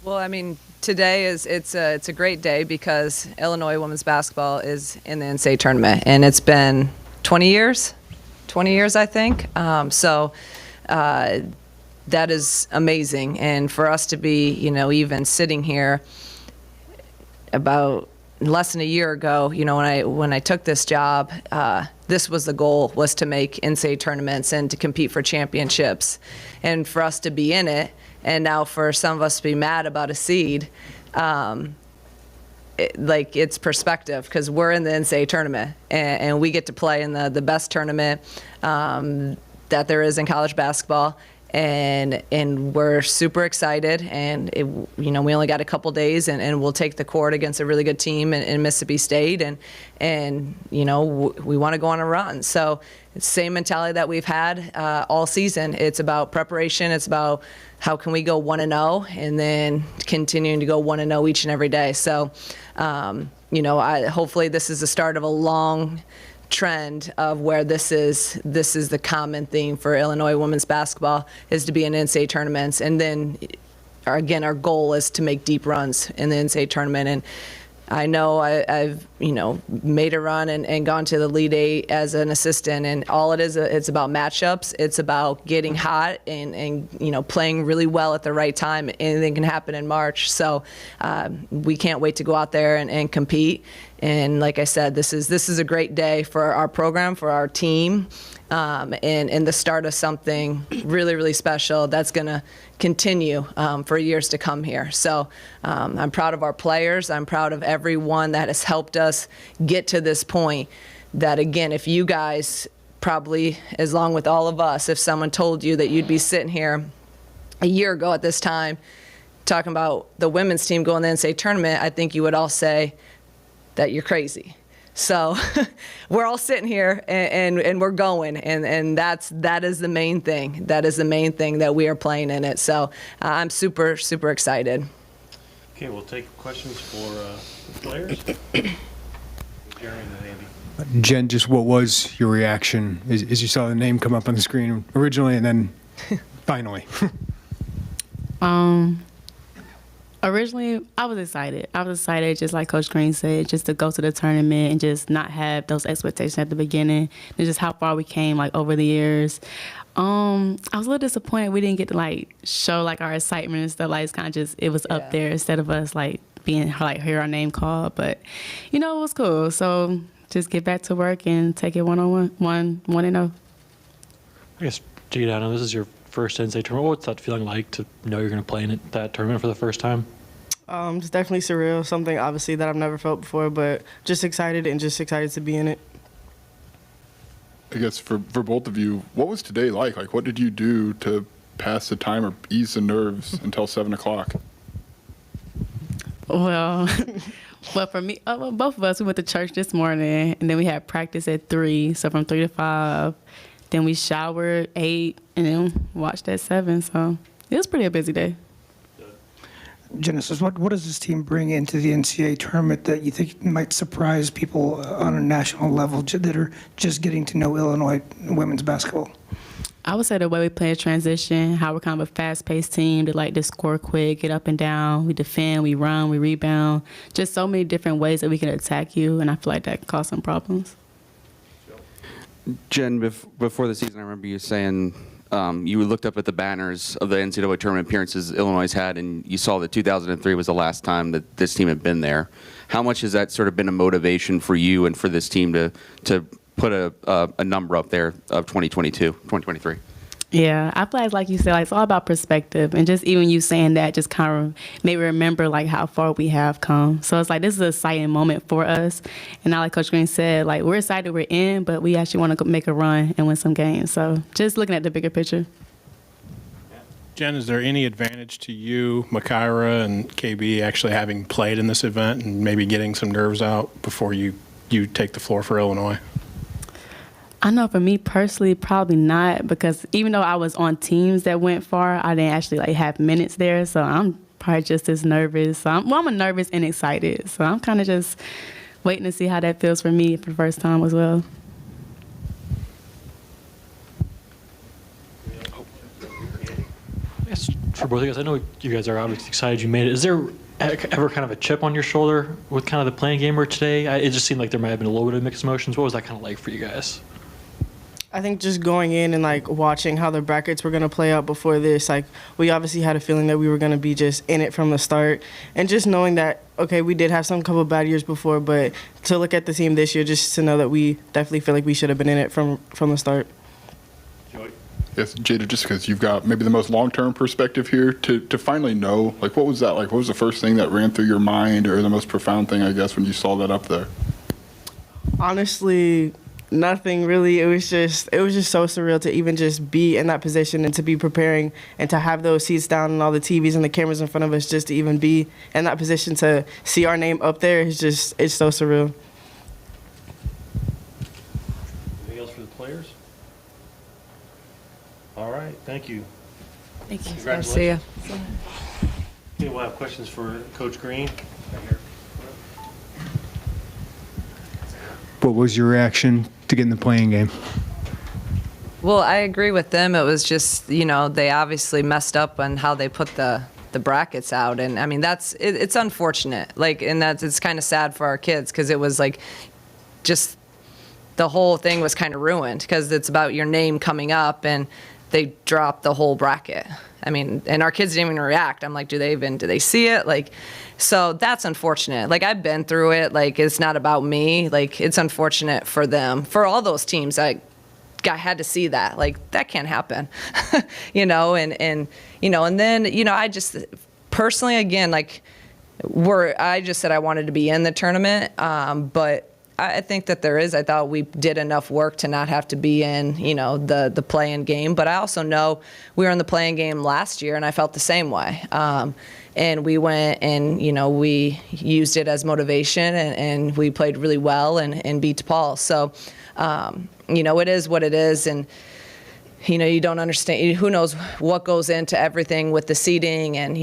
Well, I mean, today it's a great day because Illinois women's basketball is in the NCAA tournament, and it's been 20 years, 20 years I think. That is amazing, and for us to be, even sitting here about less than a year ago, when I took this job, this was the goal, was to make NCAA tournaments and to compete for championships, and for us to be in it. And now for some of us to be mad about a seed, it's perspective, because we're in the NCAA tournament, and we get to play in the best tournament that there is in college basketball. And we're super excited, and we only got a couple days, and we'll take the court against a really good team in Mississippi State, and we want to go on a run. So it's the same mentality that we've had all season. It's about preparation. It's about how can we go 1-0, and then continuing to go 1-0 each and every day. So hopefully this is the start of a long trend of where this is the common theme for Illinois women's basketball, is to be in NCAA tournaments, and then our goal is to make deep runs in the NCAA tournament. And I know I've made a run and gone to the Elite Eight as an assistant, and all it is, it's about matchups. It's about getting hot and playing really well at the right time. Anything can happen in March, so we can't wait to go out there and compete. And like I said, this is a great day for our program, for our team, and the start of something really, really special that's going to continue for years to come here. So I'm proud of our players. I'm proud of everyone that has helped us get to this point. That, again, if you guys probably, as long with all of us, if someone told you that you'd be sitting here a year ago at this time talking about the women's team going to the NCAA tournament, I think you would all say that you're crazy. So we're all sitting here and we're going, and that is the main thing. That is the main thing, that we are playing in it. So I'm super, super excited. Okay, we'll take questions for the players. Jeremy and then Andy. Jen, just what was your reaction as you saw the name come up on the screen originally and then finally? Originally, I was excited. Just like Coach Green said, just to go to the tournament and just not have those expectations at the beginning, and just how far we came over the years. I was a little disappointed we didn't get to show our excitement and stuff. It's kind of just, it was up there instead of us being hear our name called. But it was cool. So just get back to work and take it 1-0. I guess, Jade, I know this is your first NCAA tournament. What's that feeling like to know you're going to play in that tournament for the first time? It's definitely surreal, something obviously that I've never felt before, but just excited to be in it. I guess for both of you, what was today like? What did you do to pass the time or ease the nerves until 7 o'clock? Well, for me, both of us, we went to church this morning, and then we had practice at 3, so from 3 to 5. Then we showered, ate, and then watched at 7. So it was pretty a busy day. Genesis, what does this team bring into the NCAA tournament that you think might surprise people on a national level that are just getting to know Illinois women's basketball? I would say the way we play a transition, how we're kind of a fast-paced team that to score quick, get up and down. We defend, we run, we rebound. Just so many different ways that we can attack you, and I feel like that can cause some problems. Jen, before the season, I remember you saying you looked up at the banners of the NCAA tournament appearances Illinois had, and you saw that 2003 was the last time that this team had been there. How much has that sort of been a motivation for you and for this team to put a number up there of 2023? Yeah, I feel like you said, it's all about perspective, and just even you saying that just kind of made me remember how far we have come. So it's this is an exciting moment for us, and now like Coach Green said, we're excited we're in, but we actually want to make a run and win some games. So just looking at the bigger picture. Jen, is there any advantage to you, Makaira and KB, actually having played in this event and maybe getting some nerves out before you take the floor for Illinois? I know for me personally, probably not, because even though I was on teams that went far, I didn't actually have minutes there. So I'm probably just as nervous. So I'm nervous and excited. So I'm kind of just waiting to see how that feels for me for the first time as well. Yes, for both of you guys, I know you guys are obviously excited you made it. Is there ever kind of a chip on your shoulder with kind of the playing game or today? It just seemed like there might have been a little bit of mixed emotions. What was that kind of like for you guys? I think just going in and like watching how the brackets were going to play out before this, like we obviously had a feeling that we were going to be just in it from the start, and just knowing that, okay, we did have some couple bad years before, but to look at the team this year, just to know that we definitely feel like we should have been in it from the start. Yes, Jada, just because you've got maybe the most long-term perspective here, to finally know, like, what was that like? What was the first thing that ran through your mind, or the most profound thing, I guess, when you saw that up there? Honestly, nothing really. It was just so surreal to even just be in that position and to be preparing and to have those seats down and all the TVs and the cameras in front of us, just to even be in that position to see our name up there it's so surreal. Anything else for the players? All right, thank you. Thank you. Nice to see you. Okay, we'll have questions for Coach Green. What was your reaction to getting the playing game? Well, I agree with them. It was just, they obviously messed up on how they put the brackets out. And I mean, it's unfortunate. It's kind of sad for our kids, because it was like just the whole thing was kind of ruined, because it's about your name coming up and they dropped the whole bracket. I mean, and our kids didn't even react. I'm like, do they see it? So that's unfortunate. I've been through it. It's not about me. It's unfortunate for them, for all those teams. I had to see that. That can't happen, and then, I just personally, again, I just said I wanted to be in the tournament, but I think that I thought we did enough work to not have to be in, the play-in game. But I also know we were in the play-in game last year, and I felt the same way. And we went and, we used it as motivation, and we played really well and beat DePaul. So, it is what it is. And, you don't understand. Who knows what goes into everything with the seeding and,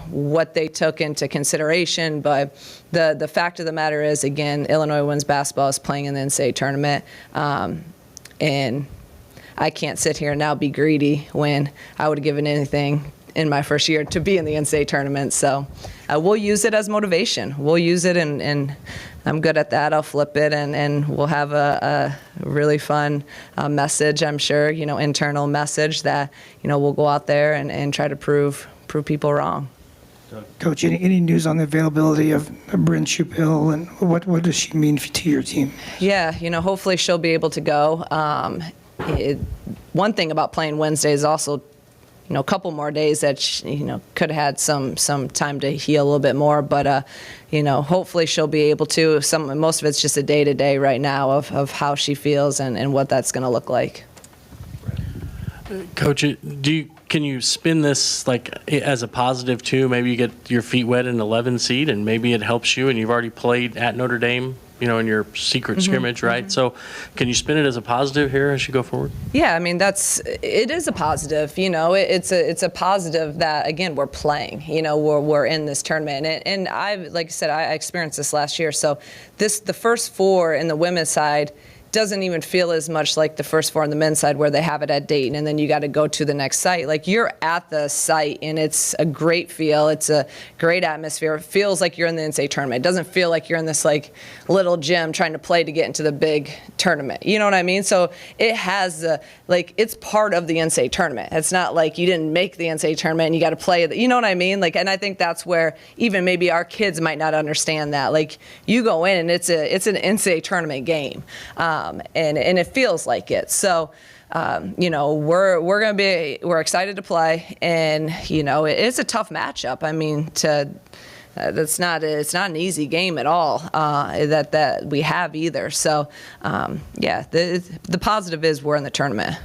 what they took into consideration. But the fact of the matter is, again, Illinois women's basketball is playing in the NCAA tournament. And I can't sit here and now be greedy when I would have given anything in my first year to be in the NCAA tournament. So we'll use it as motivation. We'll use it, and I'm good at that. I'll flip it, and we'll have a really fun message, I'm sure, internal message that, we'll go out there and try to prove people wrong. Coach, any news on the availability of Bryn Shupil, and what does she mean to your team? Yeah, hopefully she'll be able to go. One thing about playing Wednesday is also, a couple more days that could have had some time to heal a little bit more, but hopefully she'll be able to. Most of it's just a day-to-day right now of how she feels and what that's going to look like. Coach, can you spin this as a positive too? Maybe you get your feet wet in 11 seed, and maybe it helps you. And you've already played at Notre Dame, in your secret scrimmage, right? Mm-hmm. So, can you spin it as a positive here as you go forward? Yeah, I mean it is a positive. It's a positive that, again, we're playing. We're in this tournament, and like I said, I experienced this last year. So the first four in the women's side doesn't even feel as much like the first four on the men's side, where they have it at Dayton and then you got to go to the next site. You're at the site, and it's a great feel. It's a great atmosphere. It feels like you're in the NCAA tournament. It doesn't feel like you're in this little gym trying to play to get into the big tournament. You know what I mean? So it has it's part of the NCAA tournament. It's not like you didn't make the NCAA tournament and you got to play it. You know what I mean? And I think that's where even maybe our kids might not understand that. You go in and it's an NCAA tournament game. And it feels like it. So, we're excited to play, and it's a tough matchup. I mean, it's not an easy game at all that we have either. So, the positive is we're in the tournament.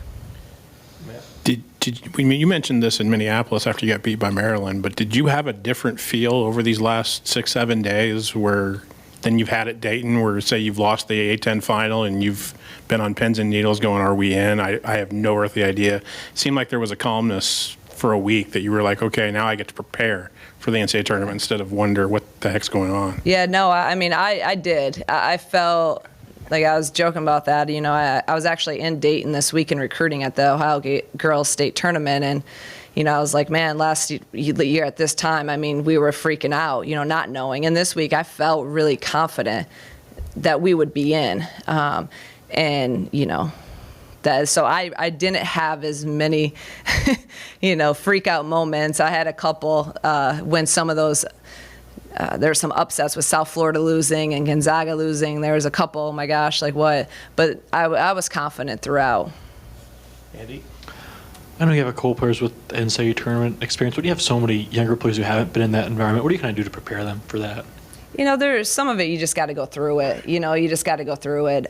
You mentioned this in Minneapolis after you got beat by Maryland, but did you have a different feel over these last 6-7 days than you've had at Dayton, where, say, you've lost the A10 final and you've been on pins and needles going, are we in? I have no earthly idea. It seemed like there was a calmness for a week that you were like, okay, now I get to prepare for the NCAA tournament instead of wonder what the heck's going on. Yeah, no, I mean, I did. I felt like I was joking about that. I was actually in Dayton this week in recruiting at the Ohio Girls State Tournament, and I was like, man, last year at this time, I mean, we were freaking out, not knowing. And this week I felt really confident that we would be in. So I didn't have as many, freak out moments. I had a couple when some of those, there were some upsets with South Florida losing and Gonzaga losing. There was a couple, oh my gosh, like what? But I was confident throughout. Andy? I know you have a couple players with NCAA tournament experience, but you have so many younger players who haven't been in that environment. What do you kind of do to prepare them for that? There's some of it you just got to go through it. You just got to go through it.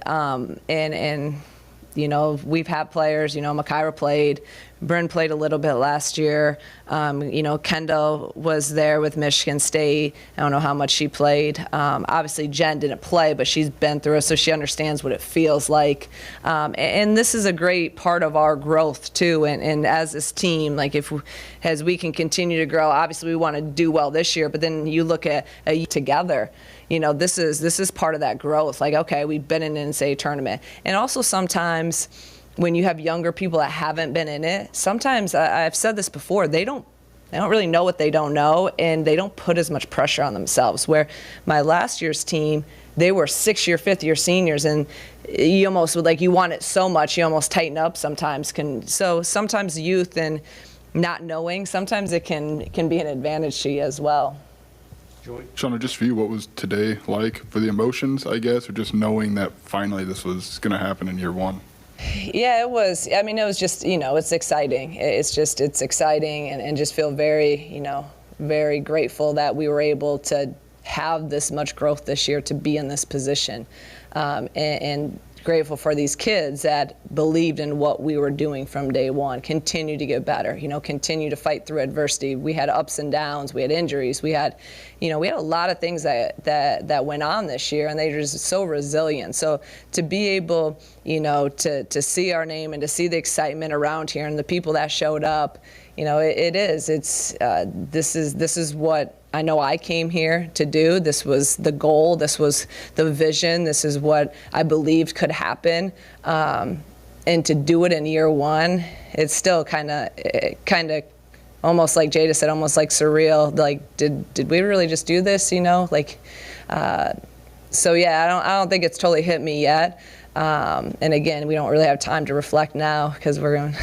We've had players, Makaira played, Bryn played a little bit last year. Kendall was there with Michigan State. I don't know how much she played. Obviously, Jen didn't play, but she's been through it, so she understands what it feels like. And this is a great part of our growth, too. And as this team, like as we can continue to grow, obviously we want to do well this year, but then you look at a year together. This is part of that growth. Like, okay, we've been in an NCAA tournament. And also sometimes when you have younger people that haven't been in it, sometimes I've said this before, they don't really know what they don't know, and they don't put as much pressure on themselves. Where my last year's team, they were 6-year, 5th-year seniors, and you almost you want it so much, you almost tighten up sometimes. So sometimes youth and not knowing, sometimes it can be an advantage to you as well. Shauna, just for you, what was today like for the emotions, I guess, or just knowing that finally this was going to happen in year one? Yeah, it was. I mean, it was just, it's exciting. It's exciting and just feel very, very grateful that we were able to have this much growth this year to be in this position. And grateful for these kids that believed in what we were doing from day one, continue to get better, continue to fight through adversity. We had ups and downs, we had injuries, we had a lot of things that went on this year, and they were just so resilient. So to be able, to see our name and to see the excitement around here and the people that showed up, this is what I know I came here to do. This was the goal. This was the vision. This is what I believed could happen. And to do it in year one, it's still kind of almost like Jada said, almost like surreal. Like, did we really just do this? So yeah, I don't think it's totally hit me yet. And again, we don't really have time to reflect now because we're going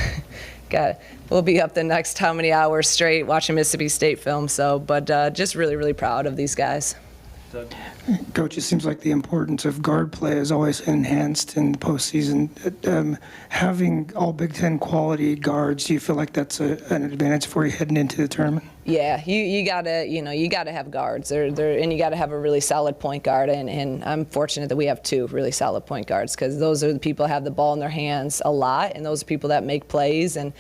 we'll be up the next how many hours straight watching Mississippi State film. So, but just really, really proud of these guys. Coach, it seems like the importance of guard play is always enhanced in the postseason. Having all Big Ten quality guards, do you feel like that's an advantage for you heading into the tournament? Yeah, you gotta have guards. And you gotta have a really solid point guard. And I'm fortunate that we have 2 really solid point guards because those are the people that have the ball in their hands a lot, and those are people that make plays. And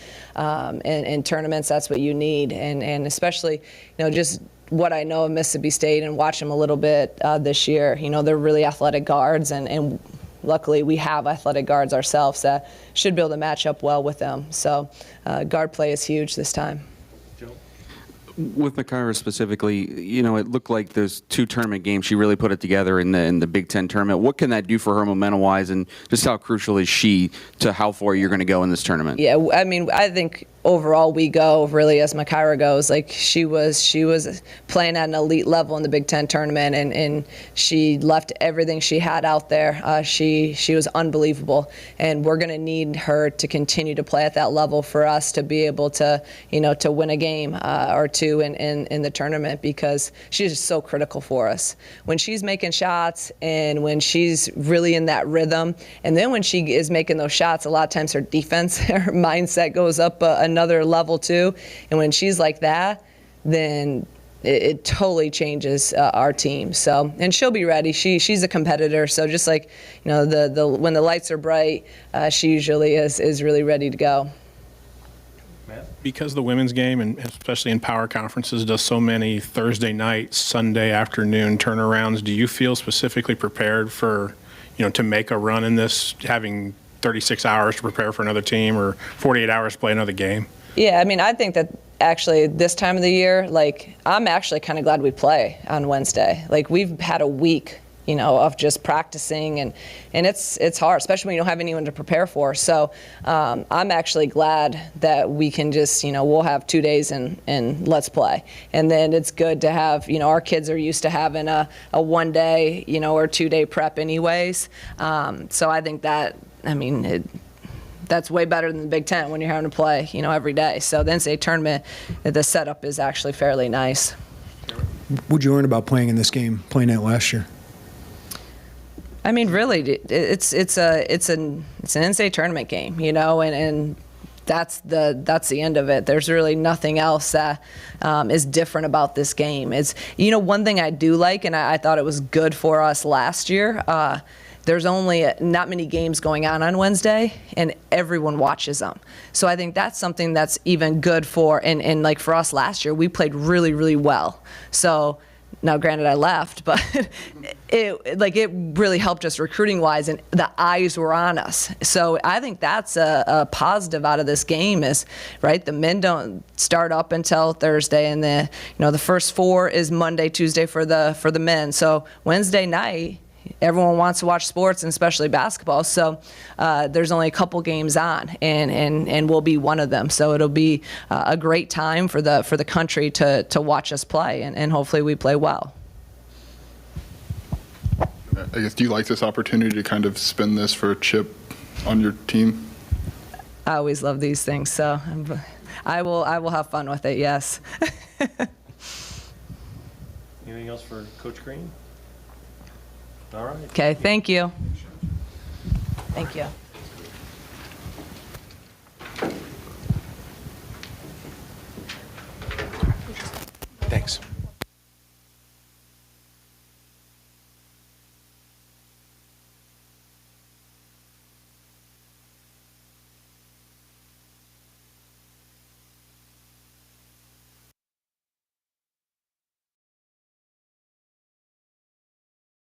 in tournaments, that's what you need. And especially, just what I know of Mississippi State and watch them a little bit this year. They're really athletic guards, and luckily we have athletic guards ourselves that should be able to match up well with them. So guard play is huge this time. With Makaira specifically, it looked like those 2 tournament games, she really put it together in the Big Ten tournament. What can that do for her momentum-wise, and just how crucial is she to how far you're going to go in this tournament? Yeah, I mean, I think overall we go really as Makaira goes. Like she was playing at an elite level in the Big Ten tournament, and she left everything she had out there. She was unbelievable, and we're going to need her to continue to play at that level for us to be able to to win a game or 2 in the tournament, because she's just so critical for us. When she's making shots and when she's really in that rhythm, and then when she is making those shots, a lot of times her defense, her mindset goes up another level too. And when she's like that, then it totally changes our team. So, and she'll be ready. She's a competitor. So just like, when the lights are bright, she usually is really ready to go. Because the women's game, and especially in power conferences, does so many Thursday night, Sunday afternoon turnarounds, do you feel specifically prepared for, to make a run in this, having 36 hours to prepare for another team or 48 hours to play another game? Yeah, I mean, I think that actually this time of the year, like, I'm actually kind of glad we play on Wednesday. Like, we've had a week of just practicing, and it's hard, especially when you don't have anyone to prepare for. So I'm actually glad that we can just, we'll have 2 days and let's play. And then it's good to have, our kids are used to having a 1 day, or 2 day prep anyways. So I think that, that's way better than the Big Ten when you're having to play, every day. So the NCAA tournament, the setup is actually fairly nice. What'd you learn about playing in this game, playing it last year? Really, it's an NCAA tournament game, and that's the end of it. There's really nothing else that is different about this game. It's one thing I do like, and I thought it was good for us last year. There's only not many games going on Wednesday, and everyone watches them. So I think that's something that's even good for, and like for us last year, we played really, really well. So now, granted, I left, but it really helped us recruiting-wise, and the eyes were on us. So I think that's a positive out of this game is, right, the men don't start up until Thursday, and the first 4 is Monday, Tuesday for the men. So Wednesday night, everyone wants to watch sports, and especially basketball. So there's only a couple games on, and we'll be one of them. So it'll be a great time for the country to watch us play, and hopefully we play well. I guess, do you like this opportunity to kind of spin this for a chip on your team? I always love these things, so I will have fun with it. Yes. Anything else for Coach Green? All right. Okay. Thank you. Thank you.